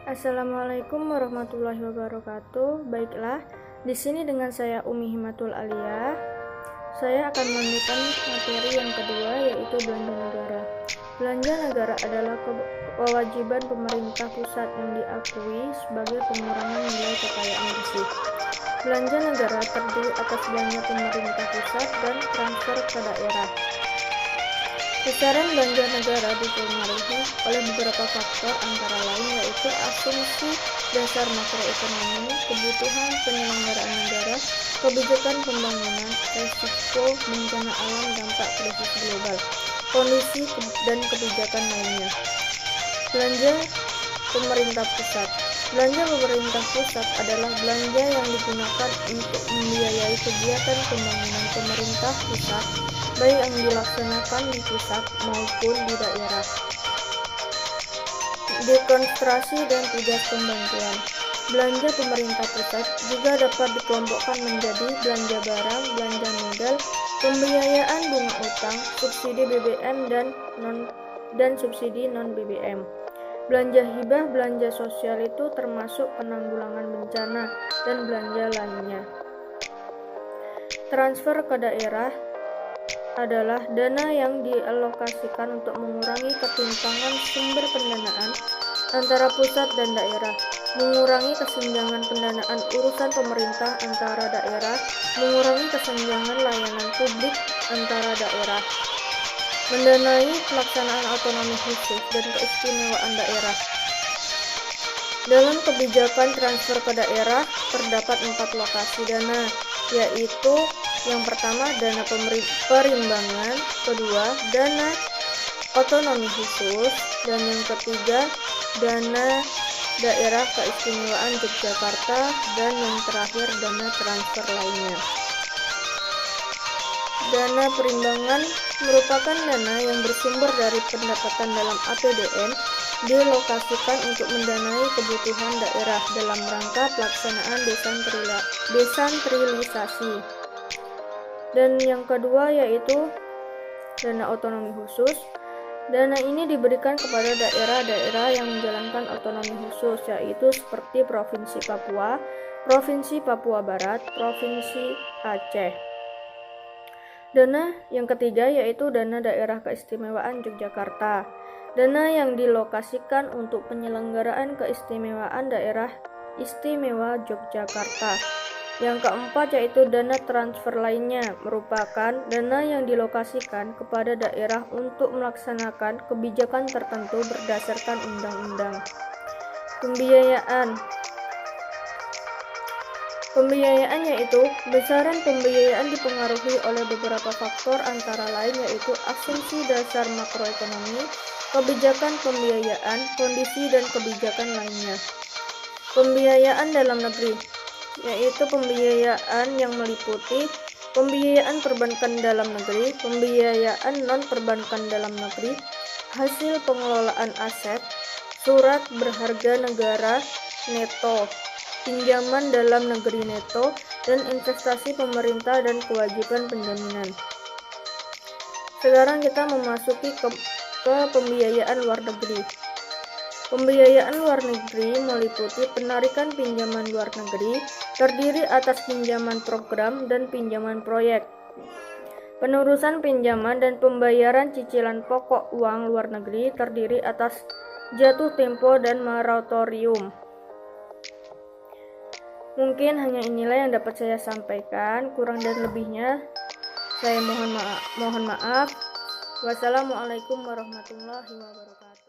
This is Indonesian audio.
Assalamualaikum warahmatullahi wabarakatuh. Baiklah, di sini dengan saya Umi Himatul Aliyah. Saya akan melanjutkan materi yang kedua, yaitu belanja negara. Belanja negara adalah kewajiban pemerintah pusat yang diakui sebagai pengurangan nilai kekayaan bersih. Belanja negara terdiri atas belanja pemerintah pusat dan transfer ke daerah. Besaran belanja negara dipengaruhi oleh beberapa faktor, antara lain yaitu asumsi dasar makroekonomi, kebutuhan penyelenggaraan negara, kebijakan pembangunan, risiko bencana alam, dampak krisis global, kondisi dan kebijakan lainnya. Belanja pemerintah pusat. Belanja pemerintah pusat adalah belanja yang digunakan untuk membiayai kegiatan pembangunan pemerintah pusat, baik yang dilaksanakan di pusat maupun di daerah. Dekonstruksi dan tugas pembantuan. Belanja pemerintah pusat juga dapat dikelompokkan menjadi belanja barang, belanja modal, pembiayaan bunga utang, subsidi BBM dan subsidi non-BBM. Belanja hibah, belanja sosial itu termasuk penanggulangan bencana dan belanja lainnya. Transfer ke daerah adalah dana yang dialokasikan untuk mengurangi ketimpangan sumber pendanaan antara pusat dan daerah, mengurangi kesenjangan pendanaan urusan pemerintah antara daerah, mengurangi kesenjangan layanan publik antara daerah, mendanai pelaksanaan otonomi khusus dan keistimewaan daerah. Dalam kebijakan transfer ke daerah terdapat 4 lokasi dana, yaitu yang pertama dana perimbangan, kedua dana otonomi khusus, dan yang ketiga dana daerah keistimewaan Yogyakarta, dan yang terakhir dana transfer lainnya. Dana perimbangan merupakan dana yang bersumber dari pendapatan dalam APBN dilokasikan untuk mendanai kebutuhan daerah dalam rangka pelaksanaan desentralisasi. Dan yang kedua yaitu dana otonomi khusus. Dana ini diberikan kepada daerah-daerah yang menjalankan otonomi khusus, yaitu seperti Provinsi Papua, Provinsi Papua Barat, Provinsi Aceh. Dana yang ketiga yaitu dana daerah keistimewaan Yogyakarta. Dana yang dilokasikan untuk penyelenggaraan keistimewaan daerah istimewa Yogyakarta. Yang keempat yaitu dana transfer lainnya, merupakan dana yang dilokasikan kepada daerah untuk melaksanakan kebijakan tertentu berdasarkan undang-undang. Pembiayaan yaitu besaran pembiayaan dipengaruhi oleh beberapa faktor, antara lain yaitu asumsi dasar makroekonomi, kebijakan pembiayaan, kondisi dan kebijakan lainnya. Pembiayaan dalam negeri yaitu pembiayaan yang meliputi pembiayaan perbankan dalam negeri, pembiayaan non-perbankan dalam negeri, hasil pengelolaan aset, surat berharga negara neto, pinjaman dalam negeri neto, dan investasi pemerintah dan kewajiban penjaminan. Sekarang kita memasuki ke pembiayaan luar negeri. Pembiayaan luar negeri meliputi penarikan pinjaman luar negeri, terdiri atas pinjaman program dan pinjaman proyek, penerusan pinjaman dan pembayaran cicilan pokok uang luar negeri, terdiri atas jatuh tempo dan moratorium. Mungkin hanya inilah yang dapat saya sampaikan, kurang dan lebihnya saya mohon maaf. Wassalamualaikum warahmatullahi wabarakatuh.